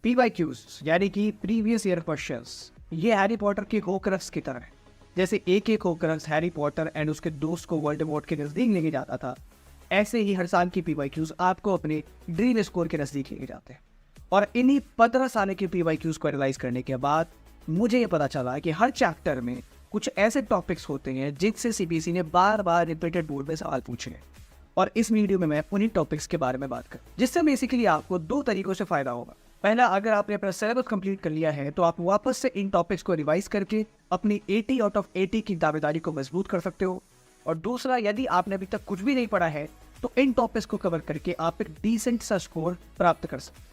PYQs यानी कि previous year questions, ये हैरी पॉटर के होक्रक्स की तरह है। जैसे एक एक होक्रक्स हैरी पॉटर एंड उसके दोस्त को वोल्डेमॉर्ट के नजदीक लेके जाता था, ऐसे ही हर साल की पीवाईक्यूज आपको अपने ड्रीम स्कोर के नजदीक लेके जाते हैं। और इन्हीं 15 साल के पीवाईक्यूज को एनालाइज करने के बाद मुझे ये पता चला कि हर चैप्टर में कुछ ऐसे टॉपिक्स होते हैं जिनसे सीबीएसई ने बार बार रिपीटेड बोर्ड में सवाल पूछे हैं। और इस वीडियो में मैं उन्हीं टॉपिक्स के बारे में बात कर, जिससे बेसिकली आपको दो तरीकों से फायदा होगा। पहला, अगर आपने अपना सिलेबस कंप्लीट कर लिया है तो आप वापस से इन टॉपिक्स को रिवाइज करके अपनी 80 आउट ऑफ 80 की दावेदारी को मजबूत कर सकते हो। और दूसरा, यदि आपने अभी तक कुछ भी नहीं पढ़ा है तो इन टॉपिक्स को कवर करके आप एक डिसेंट सा स्कोर प्राप्त कर सकते हैं।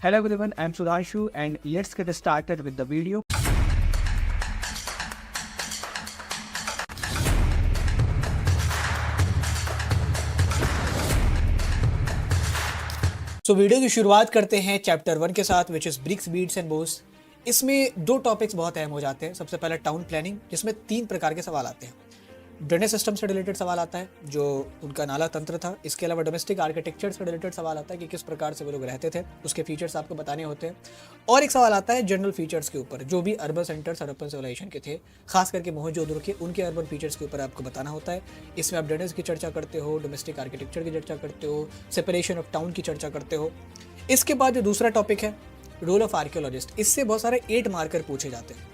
Hello everyone, I am Sudhanshu and let's get started with the video. Video की शुरुआत करते हैं चैप्टर 1 के साथ, which is bricks, beads and bones. इसमें दो टॉपिक्स बहुत अहम हो जाते हैं। सबसे पहला टाउन प्लानिंग, जिसमें 3 प्रकार के सवाल आते हैं। ड्रेनेज सिस्टम से रिलेटेड सवाल आता है, जो उनका नाला तंत्र था। इसके अलावा डोमेस्टिक आर्किटेक्चर से रिलेटेड सवाल आता है कि किस प्रकार से वो लोग रहते थे, उसके फीचर्स आपको बताने होते हैं। और एक सवाल आता है जनरल फीचर्स के ऊपर, जो भी अर्बन सेंटर्स हड़प्पन सिविलाइजेशन के थे, खास करके मोहनजोदड़ो के, उनके अर्बन फीचर्स के ऊपर आपको बताना होता है। इसमें आप ड्रेनेज की चर्चा करते हो, डोमेस्टिक आर्किटेक्चर की चर्चा करते हो, सेपरेशन ऑफ टाउन की चर्चा करते हो। इसके बाद जो दूसरा टॉपिक है, रोल ऑफ आर्कियोलॉजिस्ट, इससे बहुत सारे 8 मार्कर पूछे जाते हैं।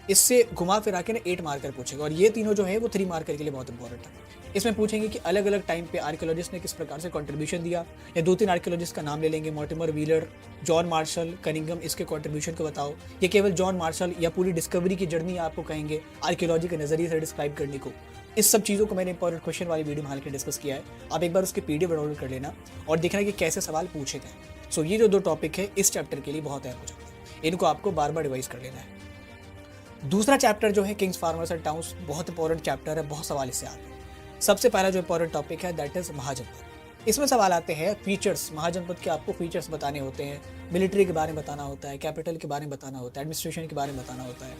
इससे घुमा फिरा के 8 मार्कर पूछेगा, और ये तीनों जो है वो 3 मार्कर के लिए बहुत इंपॉर्टेंट है। इसमें पूछेंगे कि अलग अलग टाइम पे आर्कियोलॉजिस्ट ने किस प्रकार से कंट्रीब्यूशन दिया, या 2-3 आर्कियोलॉजिस्ट का नाम ले लेंगे, Mortimer wheeler, John Marshall, Cunningham, इसके कंट्रीब्यूशन को बताओ। ये केवल जॉन मार्शल या पूरी डिस्कवरी की जर्नी आपको कहेंगे आर्कियोलॉजी के नजरिए से डिस्क्राइब करने को। इस सब चीज़ों को मैंने इंपॉर्टेंट क्वेश्चन वाली वीडियो में हाल के डिस्कस किया है। आप एक बार उसके पीडीएफ डाउनलोड कर लेना और देखना कि कैसे सवाल पूछे गए। ये जो 2 टॉपिक है इस चैप्टर के लिए बहुत अहम हो जाता है, इनको आपको बार बार रिवाइज कर लेना है। दूसरा चैप्टर जो है किंग्स, फार्मर्स एंड टाउन्स, बहुत इंपॉर्टेंट चैप्टर है, बहुत सवाल इससे आते हैं। सबसे पहला जो इंपॉर्टेंट टॉपिक है दैट इज महाजनपद। इसमें सवाल आते हैं फीचर्स, महाजनपद के आपको फीचर्स बताने होते हैं, मिलिट्री के बारे में बताना होता है, कैपिटल के बारे में बताना होता है, एडमिनिस्ट्रेशन के बारे में बताना होता है।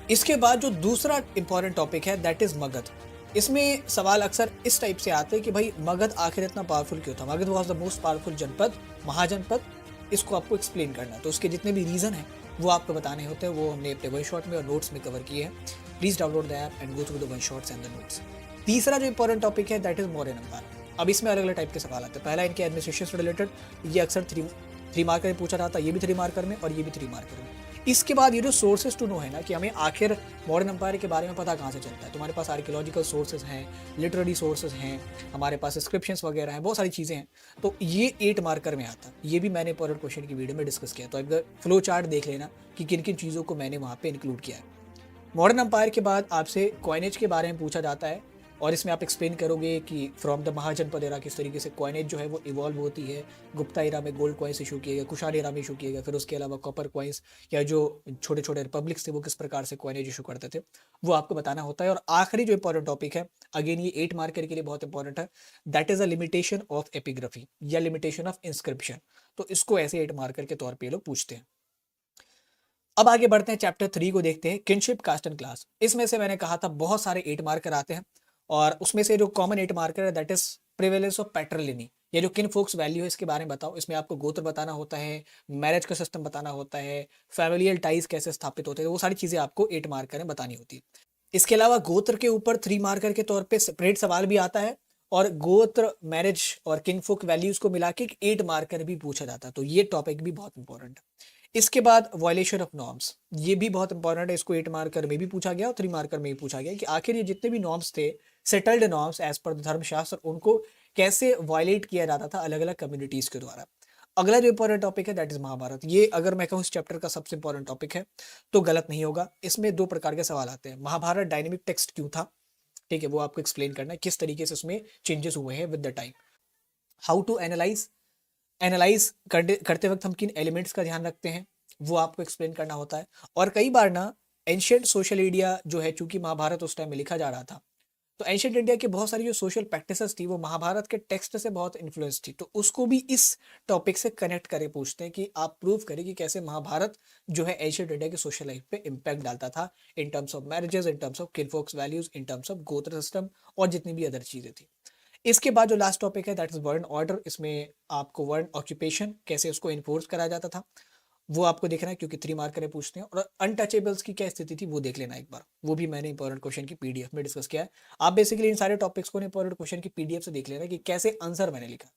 इसके बाद जो दूसरा इंपॉर्टेंट टॉपिक है दैट इज मगध। इसमें सवाल अक्सर इस टाइप से आते हैं कि भाई मगध आखिर इतना पावरफुल क्यों था, Magadh was the most powerful जनपद, महाजनपद। इसको आपको एक्सप्लेन करना है, तो उसके जितने भी रीजन है वो आपको बताने होते हैं। वो हमने अपने वन शॉट में और नोट्स में कवर किए हैं। Please download the app and go through the one shots and the notes. तीसरा जो इंपॉर्टेंट टॉपिक है दैट इज मौर्यन एम्पायर। अब इसमें अलग अलग टाइप के सवाल आते हैं। पहला इनके एडमिनिस्ट्रेशन से रिलेटेड, ये अक्सर 3 मार्कर में पूछा जाता है, ये भी 3 मार्कर में और ये भी 3 मार्कर में। इसके बाद ये जो सोर्सेज टू नो है ना, कि हमें आखिर मॉडर्न एम्पायर के बारे में पता कहाँ से चलता है। तुम्हारे पास आर्कियोलॉजिकल सोर्सेज हैं, लिटरेरी सोर्सेज हैं, हमारे पास इंस्क्रिप्शंस वगैरह हैं, बहुत सारी चीज़ें हैं। तो ये 8 मार्कर में आता है। ये भी मैंने इंपॉर्टेंट क्वेश्चन की वीडियो में डिस्कस किया। तो एक फ्लो चार्ट देख लेना कि किन किन चीज़ों को मैंने वहाँ पे इंक्लूड किया है। मॉडर्न एम्पायर के बाद आपसे कॉइनेज के बारे में पूछा जाता है, और इसमें आप एक्सप्लेन करोगे कि फ्रॉम द महाजनपद एरा किस तरीके से कॉइनेज जो है वो इवॉल्व होती है। गुप्ता एरा में गोल्ड कॉइन्स इशू किए गए, कुषाण एरा में इशू किए गए, फिर उसके अलावा कॉपर कॉइन्स या जो छोटे छोटे रिपब्लिक्स थे वो किस प्रकार से कॉइनेज इशू करते थे, वो आपको बताना होता है। और आखिरी जो इंपॉर्टेंट टॉपिक है, अगेन ये 8 मार्कर के लिए बहुत इंपॉर्टेंट है, that is a limitation of epigraphy या लिमिटेशन ऑफ इंस्क्रिप्शन। तो इसको ऐसे 8 मार्कर के तौर पर लोग पूछते हैं। अब आगे बढ़ते हैं, चैप्टर 3 को देखते हैं, किनशिप, कास्ट एंड क्लास। इसमें से मैंने कहा था बहुत सारे 8 मार्कर आते हैं, और उसमें से जो कॉमन 8 मार्कर है दैट इज प्रिवेलेंस ऑफ पैट्रिलिनी। ये जो किन फोक्स वैल्यू है इसके बारे में बताओ। इसमें आपको गोत्र बताना होता है, मैरिज का सिस्टम बताना होता है, फैमिलियल टाइज कैसे स्थापित होते हैं, वो सारी चीजें आपको 8 मार्कर में बतानी होती है। इसके अलावा गोत्र के ऊपर 3 मार्कर के तौर पे सेपरेट सवाल भी आता है, और गोत्र, मैरिज और किनफोक वैल्यूज को मिला के 8 मार्कर भी पूछा जाता है। तो ये टॉपिक भी बहुत इंपॉर्टेंट है। इसके बाद वायलेशन ऑफ नॉर्म्स, ये भी बहुत इंपॉर्टेंट है। इसको 8 मार्कर में भी पूछा गया और 3 मार्कर में भी पूछा गया कि आखिर ये जितने भी नॉर्म्स थे, सेटल्ड नॉर्म्स एज पर धर्मशास्त्र, उनको कैसे वायलेट किया जाता था अलग अलग कम्युनिटीज के द्वारा। अगला जो इंपॉर्टेंट टॉपिक है दैट इज महाभारत। ये अगर मैं कहूँ इस चैप्टर का सबसे इंपॉर्टेंट टॉपिक है तो गलत नहीं होगा। इसमें 2 प्रकार के सवाल आते हैं। महाभारत डायनेमिक टेक्स्ट क्यों था, ठीक है, वो आपको एक्सप्लेन करना है, किस तरीके से उसमें चेंजेस हुए हैं with the time. How to analyse, analyse करते वक्त हम किन एलिमेंट्स का ध्यान रखते हैं, वो आपको एक्सप्लेन करना होता है। और कई बार ना एंशियंट सोशल इंडिया जो है, चूंकि महाभारत उस टाइम में लिखा जा रहा था, तो एंशियंट इंडिया की बहुत सारी जो सोशल प्रैक्टिसेस थी वो महाभारत के टेक्स्ट से बहुत इन्फ्लुएंस थी। तो उसको भी इस टॉपिक से कनेक्ट करके पूछते हैं कि आप प्रूव करें कि कैसे महाभारत जो है एंशियंट इंडिया की सोशल लाइफ पे इम्पैक्ट डालता था, in terms of marriages, in terms of kinfolks values, in terms of gotra system और जितनी भी अदर चीजें थी। इसके बाद जो लास्ट टॉपिक है दैट इज वर्ड ऑर्डर। इसमें आपको वर्ड ऑक्यूपेशन कैसे उसको इन्फोर्स करा जाता था, वो आपको देखना है क्योंकि 3 मार्कर पूछते हैं। और अनटचेबल्स की क्या स्थिति थी वो देख लेना एक बार, वो भी मैंने इंपॉर्टेंट क्वेश्चन की पीडीएफ में डिस्कस किया है। आप बेसिकली इन सारे टॉपिक्स को इंपॉर्टेंट क्वेश्चन की पीडीएफ से देख लेना कि कैसे आंसर मैंने लिखा।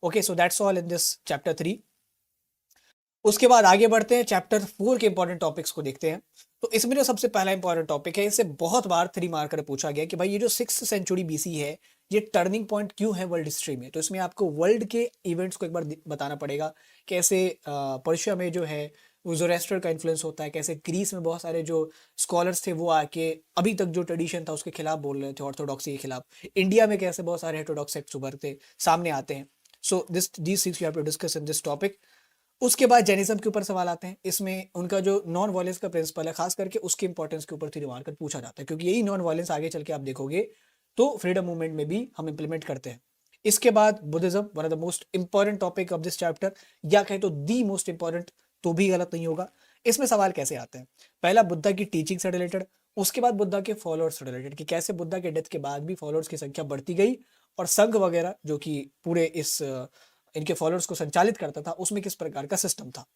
Okay, so that's all in this chapter 3। उसके बाद आगे बढ़ते हैं, चैप्टर 4 के इंपॉर्टेंट टॉपिक्स को देखते हैं। तो इसमें जो सबसे पहला इंपॉर्टेंट टॉपिक है, इससे बहुत बार 3 मार्कर पूछा गया कि भाई ये जो 6th सेंचुरी बीसी है, ये टर्निंग पॉइंट क्यों है वर्ल्ड हिस्ट्री में। तो इसमें आपको वर्ल्ड के इवेंट्स को एक बार बताना पड़ेगा, कैसे पर्शिया में जो है वो ज़ोरेस्टर का इन्फ्लुएंस होता है, कैसे ग्रीस में बहुत सारे जो स्कॉलर्स थे वो आके अभी तक जो ट्रेडिशन था उसके खिलाफ बोल रहे थे, ऑर्थोडॉक्सी के खिलाफ। इंडिया में कैसे बहुत सारे हेटेरोडॉक्स सेक्ट्स उभरते सामने आते हैं। So these things you have to discuss in this topic. उसके बाद जैनिज्म के ऊपर सवाल आते हैं। इसमें उनका जो नॉन वायलेंस का प्रिंसिपल है, खास करके उसके इंपॉर्टेंस के ऊपर 3 मार्कर पूछा जाता है, क्योंकि यही नॉन वायलेंस आगे चल के आप देखोगे तो फ्रीडम मूवमेंट में भी हम इंप्लीमेंट करते हैं। इसके बाद Buddhism, one of the most important topic of this chapter, या कहें तो दी मोस्ट इंपॉर्टेंट, तो भी गलत नहीं होगा। इसमें सवाल कैसे आते हैं, पहला बुद्धा की टीचिंग से रिलेटेड, उसके बाद बुद्धा के फॉलोअर्स से रिलेटेड कि कैसे बुद्धा के डेथ के बाद भी फॉलोअर्स की संख्या बढ़ती गई, और संघ वगैरह जो कि पूरे इस इनके फॉलोअर्स को संचालित करता था उसमें किस प्रकार का सिस्टम था।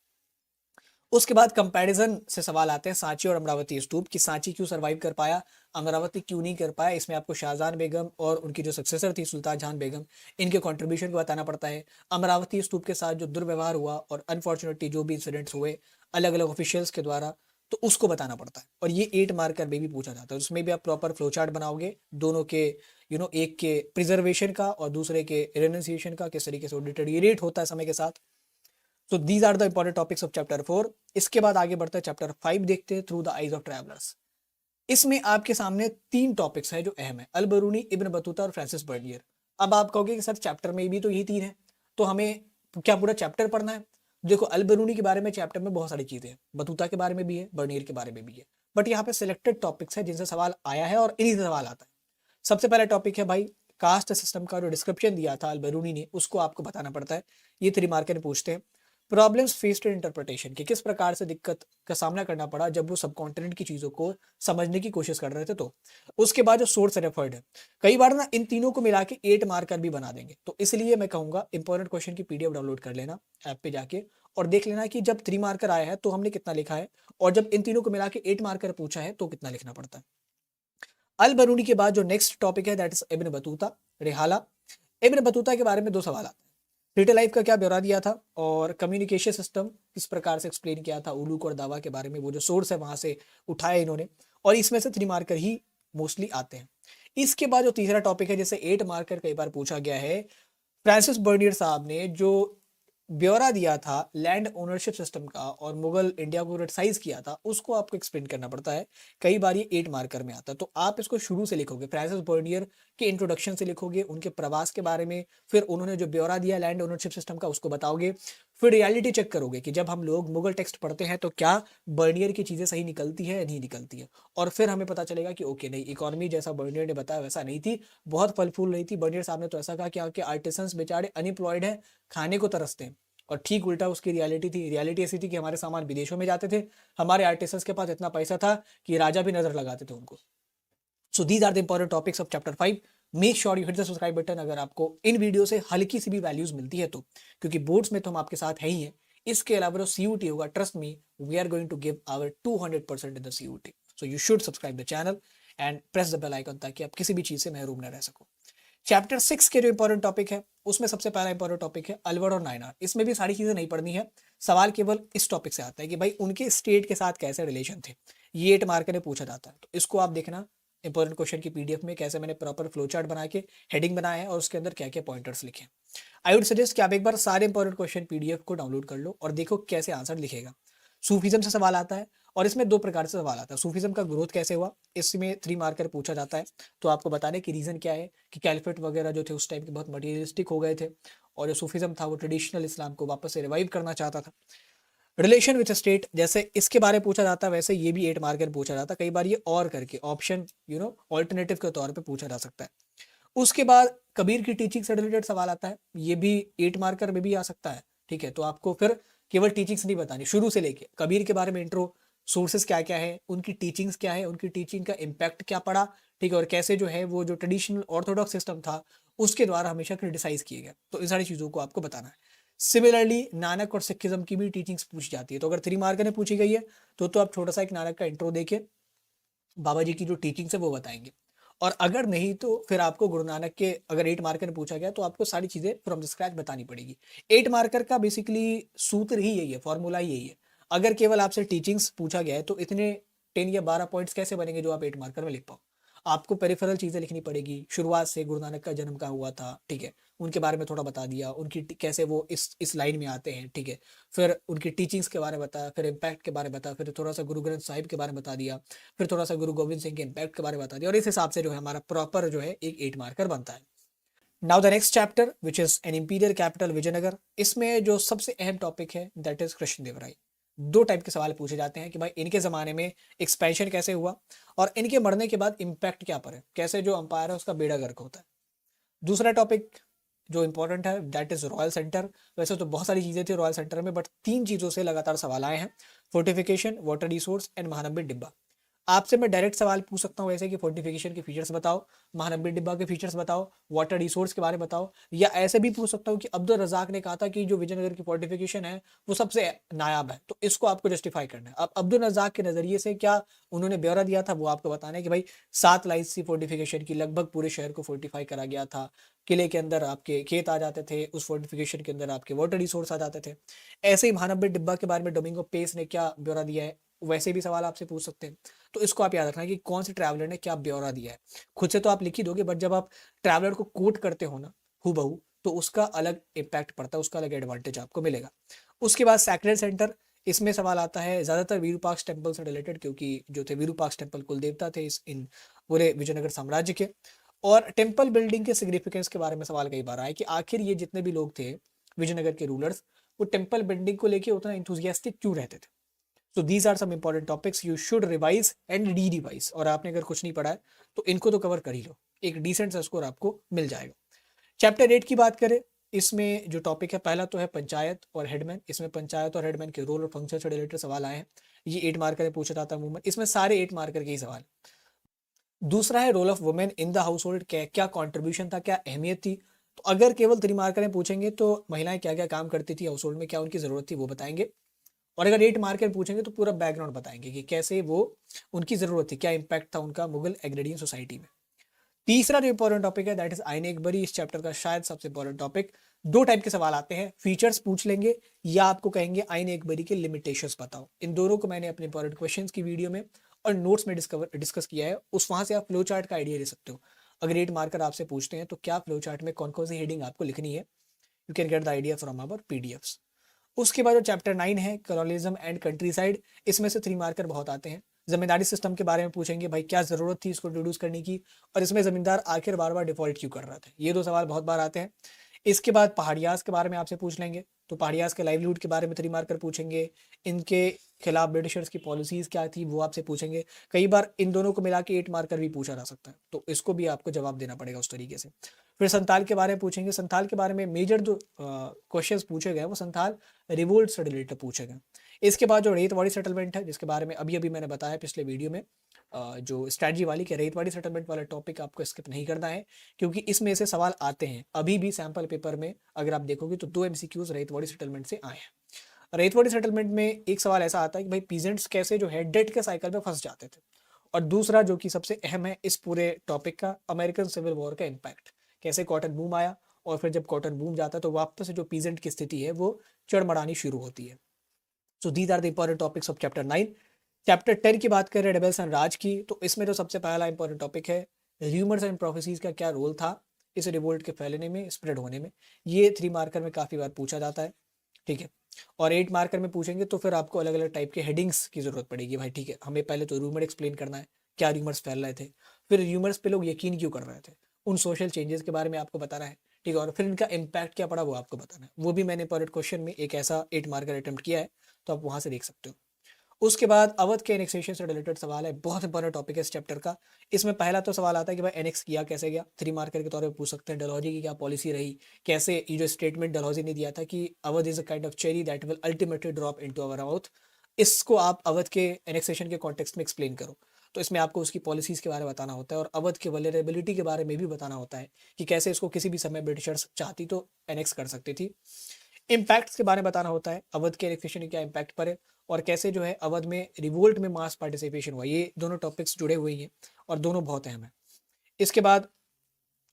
उसके बाद कंपैरिजन से सवाल आते हैं सांची और अमरावती स्तूप, कि सांची क्यों सरवाइव कर पाया, अमरावती क्यों नहीं कर पाया। इसमें आपको शाहजहां बेगम और उनकी जो सक्सेसर थी सुल्तान जहां बेगम, इनके कंट्रीब्यूशन को बताना पड़ता है। अमरावती स्तूप के साथ जो दुर्व्यवहार हुआ और अनफॉर्चुनेटली जो भी इंसिडेंट्स हुए अलग अलग ऑफिशियल्स के द्वारा, तो उसको बताना पड़ता है। और ये 8 मार्कर में भी पूछा जाता है। उसमें भी आप प्रॉपर फ्लो चार्ट बनाओगे दोनों के, एक के प्रिजर्वेशन का और दूसरे के रेनोसिएशन का, किस तरीके से डिटेरियरेट होता है समय के साथ। तो these are the important topics of chapter 4। इसके बाद आगे बढ़ते हैं चैप्टर 5 देखते हैं, through the eyes of travellers. इसमें आपके सामने 3 टॉपिक्स हैं जो अहम है, अल बरूनी, इब्न बतूता और फ्रांसिस बर्नियर। अब आप कहोगे कि सर चैप्टर में भी तो यही 3 है, तो हमें क्या पूरा चैप्टर पढ़ना है। देखो, अल बरूनी के बारे में चैप्टर में बहुत सारी चीजें हैं, बतूता के बारे में भी है, बर्नियर के बारे में भी है, बट यहाँ पे सिलेक्टेड टॉपिक्स है जिनसे सवाल आया है और इन्हीं से सवाल आता है। सबसे पहला टॉपिक है भाई, कास्ट सिस्टम का जो डिस्क्रिप्शन दिया था अल बरूनी ने, उसको आपको बताना पड़ता है। ये 3 मार्कर पूछते हैं। प्रॉब्लम्स फेस्ड इन इंटरप्रिटेशन, कि किस प्रकार से दिक्कत का सामना करना पड़ा जब वो सब कॉन्टिनेंट की चीजों को समझने की कोशिश कर रहे थे। तो उसके बाद जो सोर्स रेफर्ड है, कई बार ना इन तीनों को मिला के 8 मार्कर भी बना देंगे, तो इसलिए मैं कहूंगा इंपॉर्टेंट क्वेश्चन की पीडीएफ डाउनलोड कर लेना ऐप पे जाके, और देख लेना कि जब 3 मार्कर आया है तो हमने कितना लिखा है, और जब इन तीनों को मिला के 8 मार्कर पूछा है तो कितना लिखना पड़ता है। अल बरूनी के बाद जो नेक्स्ट टॉपिक है that is Ibn Battuta, Rihla. Ibn Battuta के बारे में 2 सवाल आते हैं, सिटी लाइफ का क्या ब्यौरा दिया था, और कम्युनिकेशन सिस्टम किस प्रकार से एक्सप्लेन किया था, उलूक और दावा के बारे में, वो जो सोर्स है वहां से उठाया इन्होंने, और इसमें से 3 मार्कर ही मोस्टली आते हैं। इसके बाद जो तीसरा टॉपिक है जैसे 8 मार्कर कई बार पूछा गया है, फ्रांसिस बर्नियर साहब ने जो ब्यौरा दिया था लैंड ओनरशिप सिस्टम का और मुगल इंडिया को क्रिटिसाइज किया था, उसको आपको एक्सप्लेन करना पड़ता है। कई बार ये 8 मार्कर में आता है, तो आप इसको शुरू से लिखोगे, फ्रांसिस बर्नियर के इंट्रोडक्शन से लिखोगे, उनके प्रवास के बारे में, फिर उन्होंने जो ब्यौरा दिया लैंड ओनरशिप सिस्टम का उसको बताओगे, फिर रियलिटी चेक करोगे कि जब हम लोग मुगल टेक्स्ट पढ़ते हैं तो क्या बर्नियर की चीज़ें सही निकलती है या नहीं निकलती है, और फिर हमें पता चलेगा कि ओके नहीं, इकोनॉमी जैसा बर्नियर ने बताया वैसा नहीं थी, बहुत फल फूल रही थी। बर्नियर साहब ने तो ऐसा कहा कि यहाँ के आर्टिसंस बेचारे अनएम्प्लॉयड हैं, खाने को तरसते हैं, और ठीक उल्टा उसकी रियलिटी थी। रियलिटी ऐसी थी कि हमारे सामान विदेशों में जाते थे, हमारे आर्टिसंस के पास इतना पैसा था कि राजा भी नजर लगाते थे उनको। So these are the important topics of chapter 5। Make sure you hit the subscribe button अगर आपको इन वीडियो से हल्की सी भी वैल्यूज मिलती है तो, क्योंकि बोर्ड्स में तो हम आपके साथ है ही हैं। इसके अलावा जो सीयूटी होगा, trust me, we are going to give our 200% in the CUT. So you should subscribe the channel and press the bell icon, ताकि आप किसी भी चीज से महरूम न रह सको। चैप्टर 6 के जो इंपॉर्टेंट टॉपिक है उसमें सबसे पहला इंपॉर्टेंट टॉपिक है अलवर और नायनार। इसमें भी सारी चीजें नहीं पढ़नी है, सवाल केवल इस टॉपिक से आता है कि भाई उनके स्टेट के साथ कैसे रिलेशन थे, ये 8 मार्कर में पूछा जाता है। तो इसको आप देखना इंपॉर्टेंट क्वेश्चन की पीडीएफ में, कैसे मैंने प्रॉपर फ्लो चार्ट बना के हेडिंग बनाया है और उसके अंदर क्या क्या पॉइंटर्स लिखे। आई वुड सजेस्ट कि आप एक बार सारे इंपॉर्टेंट क्वेश्चन पीडीएफ को डाउनलोड कर लो और देखो कैसे आंसर लिखेगा। सूफिज्म से सवाल आता है, और इसमें 2 प्रकार से सवाल आता है। सूफिज्म का ग्रोथ कैसे हुआ, इसमें 3 मार्कर पूछा जाता है, तो आपको बताने की रीजन क्या है कि कैलिफेट वगैरह जो थे उस टाइम के बहुत मटीरियलिस्टिक हो गए थे, और जो सूफिज्म था वो ट्रेडिशनल इस्लाम को वापस से रिवाइव करना चाहता था। रिलेशन विद स्टेट, जैसे इसके बारे में पूछा जाता है वैसे ये भी 8 मार्कर पूछा जाता है। कई बार ये और करके ऑप्शन ऑल्टरनेटिव के तौर पे पूछा जा सकता है। उसके बाद कबीर की टीचिंग से रिलेटेड सवाल आता है, ये भी 8 मार्कर में भी आ सकता है। ठीक है, तो आपको फिर केवल टीचिंग्स नहीं बतानी, शुरू से लेके कबीर के बारे में इंट्रो, सोर्सेस क्या क्या है, उनकी टीचिंग्स क्या है, उनकी टीचिंग का इम्पैक्ट क्या पड़ा, ठीक है, और कैसे जो है वो जो ट्रेडिशनल ऑर्थोडॉक्स सिस्टम था उसके द्वारा हमेशा क्रिटिसाइज किए गए, तो इन सारी चीज़ों को आपको बताना है। सिमिलरली नानक और सिखिज्म की भी टीचिंग्स पूछी जाती है। तो अगर 3 मार्कर में पूछी गई है तो आप छोटा सा एक नानक का इंट्रो देके बाबा जी की जो टीचिंग्स है वो बताएंगे। और अगर नहीं तो फिर आपको गुरु नानक के, अगर 8 मार्कर में पूछा गया तो आपको सारी चीजें फ्रॉम द स्क्रैच बतानी पड़ेगी। 8 मार्कर का बेसिकली सूत्र ही यही है, फॉर्मूला ही यही है। अगर केवल आपसे टीचिंग्स पूछा गया है तो इतने 10 या 12 पॉइंट्स कैसे बनेंगे जो आप 8 मार्कर में लिख पाओ। आपको पेरिफेरल चीजें लिखनी पड़ेगी, शुरुआत से गुरु नानक का जन्म कहाँ हुआ था, ठीक है, उनके बारे में थोड़ा बता दिया, उनकी कैसे वो इस लाइन में आते हैं, ठीक है, फिर उनकी टीचिंग्स के बारे में बताया, फिर इम्पैक्ट के बारे में बताया, फिर थोड़ा सा गुरु ग्रंथ साहिब के बारे में बता दिया, फिर थोड़ा सा गुरु गोविंद सिंह के इम्पैक्ट के बारे में बता दिया, और इस हिसाब से जो है हमारा प्रॉपर जो है एक 8 मार्कर बनता है। Now the next chapter which is an imperial capital Vijayanagara. इसमें जो सबसे अहम टॉपिक है दैट इज कृष्णदेवराय। 2 टाइप के सवाल पूछे जाते हैं कि भाई इनके ज़माने में एक्सपेंशन कैसे हुआ और इनके मरने के बाद इम्पैक्ट क्या पड़े, कैसे जो अंपायर है उसका बेड़ा गर्क होता है। दूसरा टॉपिक जो इंपॉर्टेंट है दैट इज रॉयल सेंटर। वैसे तो बहुत सारी चीज़ें थी रॉयल सेंटर में, बट 3 चीज़ों से लगातार सवाल आए हैं, फोर्टिफिकेशन, वाटर रिसोर्स एंड महानंबी डिब्बा। आपसे मैं डायरेक्ट सवाल पूछ सकता हूँ ऐसे कि फोर्टिफिकेशन के फीचर्स बताओ, महानंबी डिब्बा के फीचर्स बताओ, वाटर रिसोर्स के बारे में बताओ, या ऐसे भी पूछ सकता हूँ कि अब्दुल रजाक ने कहा था कि जो विजयनगर की फोर्टिफिकेशन है वो सबसे नायाब है, तो इसको आपको जस्टिफाई करना है। अब अब्दुल रजाक के नजरिए से क्या उन्होंने ब्यौरा दिया था वो आपको बताना है कि भाई 7 लाइन सी फोर्टिफिकेशन की लगभग पूरे शहर को फोर्टिफाई करा गया था, किले के अंदर आपके खेत आ जाते थे, उस फोर्टिफिकेशन के अंदर आपके वाटर रिसोर्स आ जाते थे। ऐसे ही महानंबी डिब्बा के बारे में डोमिंगो पेस ने क्या ब्यौरा दिया है, वैसे भी सवाल आपसे पूछ सकते हैं। तो इसको आप याद रखना कि कौन से ट्रैवलर ने क्या ब्यौरा दिया है। खुद से तो आप लिख ही दोगे, बट जब आप ट्रैवलर को कोट करते हो ना हूबहू, तो उसका अलग इम्पैक्ट पड़ता है, उसका अलग एडवांटेज आपको मिलेगा। उसके बाद सैक्रेड सेंटर, इसमें सवाल आता है ज़्यादातर विरूपाक्ष टेम्पल से रिलेटेड, क्योंकि जो थे विरूपाक्ष टेम्पल कुल देवता थे इन पूरे विजयनगर साम्राज्य के। और टेम्पल बिल्डिंग के सिग्निफिकेंस के बारे में सवाल कई बार आया कि आखिर ये जितने भी लोग थे विजयनगर के रूलर्स, वो टेम्पल बिल्डिंग को लेके उतना इंथुजियास्टिक क्यों रहते थे। So these are some important topics you should revise and re revise. और आपने अगर कुछ नहीं पढ़ा है तो इनको तो कवर कर ही लो, एक डिसेंट सा स्कोर आपको मिल जाएगा। चैप्टर 8 की बात करें, इसमें जो टॉपिक है पहला तो है पंचायत और हेडमैन। इसमें पंचायत और हेडमैन के रोल और फंक्शन से रिलेटेड सवाल आए हैं, ये 8 मार्कर में पूछा जाता है अमूमन, इसमें सारे 8 मार्कर के ही सवाल। दूसरा है role of women in the household, क्या कॉन्ट्रीब्यूशन था, क्या अहमियत थी। तो अगर केवल 3 मार्कर में पूछेंगे तो महिलाएं क्या क्या काम करती थी हाउस होल्ड में, क्या उनकी जरूरत थी, वो बताएंगे। और अगर 8 मार्कर पूछेंगे तो पूरा बैकग्राउंड बताएंगे कि कैसे वो उनकी जरूरत थी, क्या इंपैक्ट था उनका मुगल एग्रेडियन सोसाइटी में। तीसरा जो इंपॉर्टेंट टॉपिक है दैट इज आईने अकबरी, इस चैप्टर का शायद सबसे इंपॉर्टेंट टॉपिक। 2 टाइप के सवाल आते हैं, फीचर्स पूछ लेंगे या आपको कहेंगे आईने अकबरी के लिमिटेशंस बताओ। इन दोनों को मैंने अपने इंपॉर्टेंट क्वेश्चंस की वीडियो में और नोट्स में डिस्कस किया है, उस वहां से आप फ्लो चार्ट का आइडिया ले सकते हो। अगर 8 मार्कर आपसे पूछते हैं तो क्या फ्लो चार्ट में कौन कौन सी हेडिंग आपको लिखनी है, you can get the idea from our PDFs. उसके बाद जो चैप्टर 9 है कॉलोनिज्म एंड कंट्री साइड, इसमें से 3 मार्कर बहुत आते हैं। जमींदारी सिस्टम के बारे में पूछेंगे, भाई क्या जरूरत थी इसको इंट्रोड्यूस करने की, और इसमें जमींदार आखिर बार बार डिफॉल्ट क्यों कर रहा था। ये 2 सवाल बहुत बार आते हैं। इसके बाद पहाड़ियाज के बारे में आपसे पूछ लेंगे, तो पहाड़ियाज के लाइवलीहुड के बारे में 3 मार्कर पूछेंगे। इनके खिलाफ ब्रिटिशर्स की पॉलिसीज क्या थी वो आपसे पूछेंगे। कई बार इन दोनों को मिला के 8 मार्कर भी पूछा जा सकता है, तो इसको भी आपको जवाब देना पड़ेगा उस तरीके से। फिर संथाल के बारे में पूछेंगे, संथाल के बारे में मेजर जो क्वेश्चंस पूछे गए वो संथाल रिवोल्ट से रिलेटेड पूछे गए। इसके बाद जो रेतवाड़ी सेटलमेंट है, जिसके बारे में अभी अभी मैंने बताया पिछले वीडियो में, जो स्ट्रैटेजी वाली के रेतवाड़ी सेटलमेंट वाला टॉपिक आपको स्किप नहीं करना है, क्योंकि इसमें से सवाल आते हैं। अभी भी सैंपल पेपर में अगर आप देखोगे तो 2 एमसीक्यूज रेतवाड़ी सेटलमेंट से आए हैं। रेतवाड़ी सेटलमेंट में एक सवाल ऐसा आता है कि भाई पीजेंट्स कैसे जो है डेट के साइकिल में फंस जाते थे, और दूसरा जो कि सबसे अहम है इस पूरे टॉपिक का, अमेरिकन सिविल वॉर का इम्पैक्ट, कैसे कॉटन बूम आया और फिर जब कॉटन बूम जाता है तो वापस से जो पीजेंट की स्थिति है वो चढ़मड़ानी शुरू होती है। So these are the important topics of chapter 9। Chapter 10 की बात करें रेबेल्स एंड राज की, तो इसमें जो सबसे पहला इंपॉर्टेंट टॉपिक है र्यूमर्स एंड प्रोफेसीज का क्या रोल था इस रिवोल्ट के फैलने में, स्प्रेड होने में। ये 3 मार्कर में काफ़ी बार पूछा जाता है, ठीक है। और 8 मार्कर में पूछेंगे तो फिर आपको अलग अलग टाइप के हेडिंग्स की जरूरत पड़ेगी भाई, ठीक है। हमें पहले तो रूमर एक्सप्लेन करना है, क्या रूमर्स फैल रहे थे, फिर रूमर्स पे लोग यकीन क्यों कर रहे थे, उन सोशल चेंजेस के बारे में आपको बताना है, ठीक है। और फिर इनका इम्पैक्ट क्या पड़ा वो आपको बताना है, वो भी मैंने इंपॉर्टेंट क्वेश्चन में एक ऐसा 8 मार्कर अटेम्प्ट किया है, तो आप वहां से देख सकते हो। उसके बाद अवध के एनेक्सेशन से रिलेटेड सवाल है, बहुत इंपॉर्टेंट टॉपिक है इस चैप्टर का। इसमें पहला तो सवाल आता है कि भाई एनेक्स किया कैसे गया, 3 मार्कर के तौर पे पूछ सकते हैं। डलहौजी की क्या पॉलिसी रही, कैसे ये जो स्टेटमेंट डलहौजी ने दिया था कि Awadh is a kind of cherry that will ultimately drop into our mouth, इसको आप अवध के एनेक्सेशन के कॉन्टेक्स्ट में एक्सप्लेन करो। तो इसमें आपको उसकी पॉलिसीज के बारे में बताना होता है और अवध के वल्नरेबिलिटी के बारे में भी बताना होता है कि कैसे इसको किसी भी समय ब्रिटिशर्स चाहती तो एनेक्स कर सकती थी। इम्पैक्ट्स के बारे में बताना होता है, अवध के इलेक्शन क्या इम्पैक्ट पड़े और कैसे जो है अवध में रिवोल्ट में मास पार्टिसिपेशन हुआ। ये दोनों टॉपिक्स जुड़े हुए हैं और दोनों बहुत अहम है। इसके बाद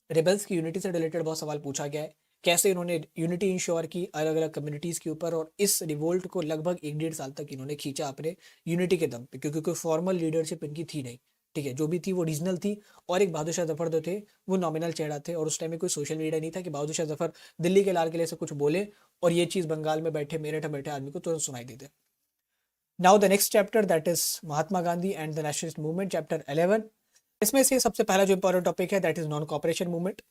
रिबल्स की यूनिटी से रिलेटेड बहुत सवाल पूछा गया है, कैसे इन्होंने यूनिटी इंश्योर की अलग अलग कम्युनिटीज़ के ऊपर, और इस रिवोल्ट को लगभग 1-1.5 साल तक इन्होंने खींचा अपने यूनिटी के दम पे, क्योंकि कोई फॉर्मल लीडरशिप इनकी थी नहीं। ठीक है, जो भी थी वो रीजनल थी, और एक बहादुर शाह जफर जो थे वो नॉमिनल चेहरा थे, और उस टाइम में कोई सोशल मीडिया नहीं था कि बहादुर शाह जफर दिल्ली के लाल किले से कुछ बोले और ये चीज़ बंगाल में बैठे मेरठ में बैठे आदमी को तुरंत सुनाई देते। Now the next chapter that is Mahatma Gandhi and the nationalist movement, chapter 11। इसमें से सबसे पहला जो इंपॉर्टेंट टॉपिक है that is non cooperation movement.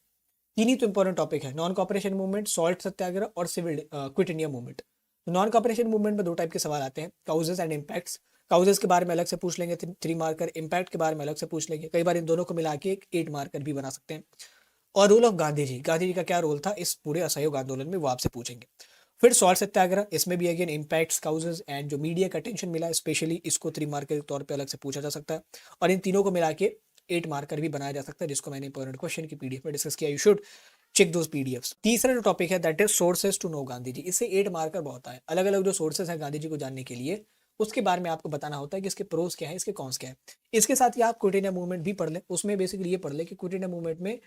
तीन ही तो इंपॉर्टेंट टॉपिक है, नॉन कॉपरेशन मूवमेंट, सॉल्ट सत्याग्रह और सिविल क्विट इंडिया मूवमेंट। तो नॉन कॉपरेशन मूवमेंट में दो टाइप के सवाल आते हैं, काउजेस एंड इम्पैक्ट्स। काउजेस के बारे में अलग से पूछ लेंगे 3 मार्कर, इम्पैक्ट के बारे में अलग से पूछ लेंगे, कई बार इन दोनों को मिला के एक 8 मार्कर भी बना सकते हैं। और रोल ऑफ गांधी जी, गांधी जी का क्या रोल था इस पूरे असहयोग आंदोलन में, वो आपसे पूछेंगे। फिर सॉल्ट सत्याग्रह, इसमें भी अगेन इम्पैक्ट्स, काउजेस एंड जो मीडिया का अटेंशन मिला स्पेशली, इसको 3 मार्कर के तौर पर अलग से पूछा जा सकता है, और इन तीनों को मिला के 8 मार्कर भी बनाया जा सकता है, जिसको मैंने इंपॉर्टेंट क्वेश्चन की पीडीएफ में डिस्कस किया। You should check those PDFs. तीसरा जो टॉपिक है that is sources to know Gandhi ji. इससे 8 मार्कर बहुत है, अलग अलग जो सोर्सेज हैं गांधी जी को जानने के लिए, उसके बारे में आपको बताना होता है कि इसके प्रोस क्या है, इसके कॉन्स क्या है। इसके साथ ही आप क्विट इंडिया मूवमेंट भी पढ़ लें, उसमें बेसिकली ये पढ़ लें कि क्विट इंडिया मूवमेंट में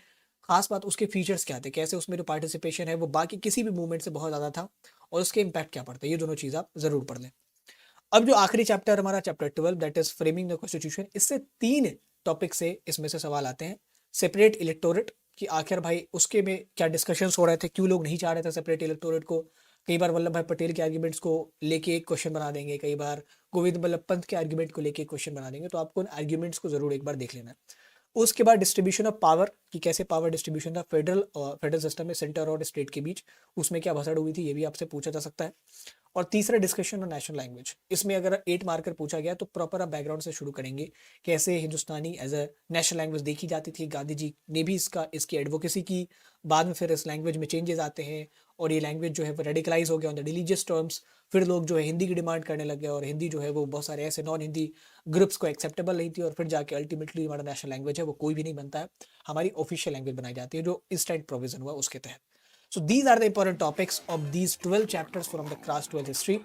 खास बात उसके फीचर्स क्या थे, कैसे उसमें जो पार्टिसिपेशन है वो बाकी किसी भी मूवमेंट से बहुत ज़्यादा था, और उसके इम्पैक्ट क्या पड़ता है, ये दोनों चीज़ आप जरूर पढ़ लें। अब जो आखिरी चैप्टर हमारा chapter 12 that is framing the constitution, इससे 3 टॉपिक से इसमें से सवाल आते हैं। सेपरेट इलेक्टोरेट, कि आखिर भाई उसके में क्या डिस्कशंस हो रहे थे, क्यों लोग नहीं चाह रहे थे सेपरेट इलेक्टोरेट को। कई बार वल्लभ भाई पटेल के आर्ग्यूमेंट्स को लेके एक क्वेश्चन बना देंगे, कई बार गोविंद बल्लभ पंत के आर्ग्यूमेंट को लेके क्वेश्चन बना देंगे, तो आपको उन आर्ग्यूमेंट्स को जरूर एक बार देख लेना है। उसके बाद डिस्ट्रीब्यूशन ऑफ पावर, कि कैसे पावर डिस्ट्रीब्यूशन था फेडरल सिस्टम में सेंटर और स्टेट के बीच, उसमें क्या भसड़ हुई थी, ये भी आपसे पूछा जा सकता है। और तीसरा डिस्कशन ऑन नेशनल लैंग्वेज, इसमें अगर 8 मार्कर पूछा गया तो प्रॉपर आप बैकग्राउंड से शुरू करेंगे, कैसे हिंदुस्तानी एज अ नेशनल लैंग्वेज देखी जाती थी, गांधी जी ने भी इसकी एडवोकेसी की, बाद में फिर इस लैंग्वेज में चेंजेस आते हैं और ये लैंग्वेज जो है वो रेडिकलाइज हो गया ऑन द रिलीजियस टर्म्स, फिर लोग जो है हिंदी की डिमांड करने लग गए, और हिंदी जो है वो बहुत सारे ऐसे नॉन हिंदी ग्रुप्स को एक्सेप्टेबल नहीं थी, और फिर जाके अल्टीमेटली हमारा नेशनल लैंग्वेज है वो कोई भी नहीं बनता है, हमारी ऑफिशियल लैंग्वेज बनाई जाती है जो इंस्टेंट प्रोविजन हुआ उसके तहत। So these are the important topics of these 12 chapters from the class 12 history.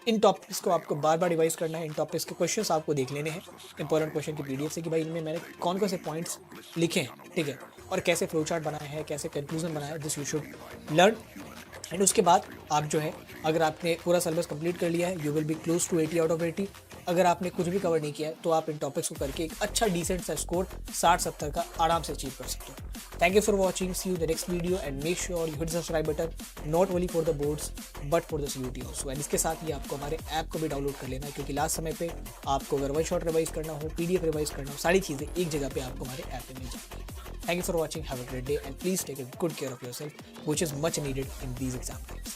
In topics को आपको बार बार रिवाइज करना है, इन टॉपिक्स के क्वेश्चंस आपको देख लेने हैं इंपॉर्टेंट क्वेश्चन की पीडीएफ से, कि भाई इनमें मैंने कौन कौन से पॉइंट्स लिखे हैं, ठीक है, और कैसे फ्लो चार्ट बनाया है, कैसे कंक्लूजन बनाया है, this you should learn. And उसके बाद आप जो है, अगर आपने पूरा सिलेबस कंप्लीट कर लिया है, you will be close to 80 out of 80। अगर आपने कुछ भी कवर नहीं किया है तो आप इन टॉपिक्स को करके एक अच्छा डिसेंट सा स्कोर 60-70 का आराम से अचीव कर सकते हो। Thank you for watching, see you the next video and make sure you hit subscribe button, not only for the boards but for the CUT also. And इसके साथ ही आपको हमारे ऐप को भी डाउनलोड कर लेना है, क्योंकि लास्ट समय पे आपको अगर वन शॉट रिवाइज करना हो, PDF रिवाइज करना हो, सारी चीज़ें एक जगह पे आपको हमारे ऐप पे मिल जाएगी। Thank you for watching. Have a great day and please take a good care of yourself, which is much needed in these exam times.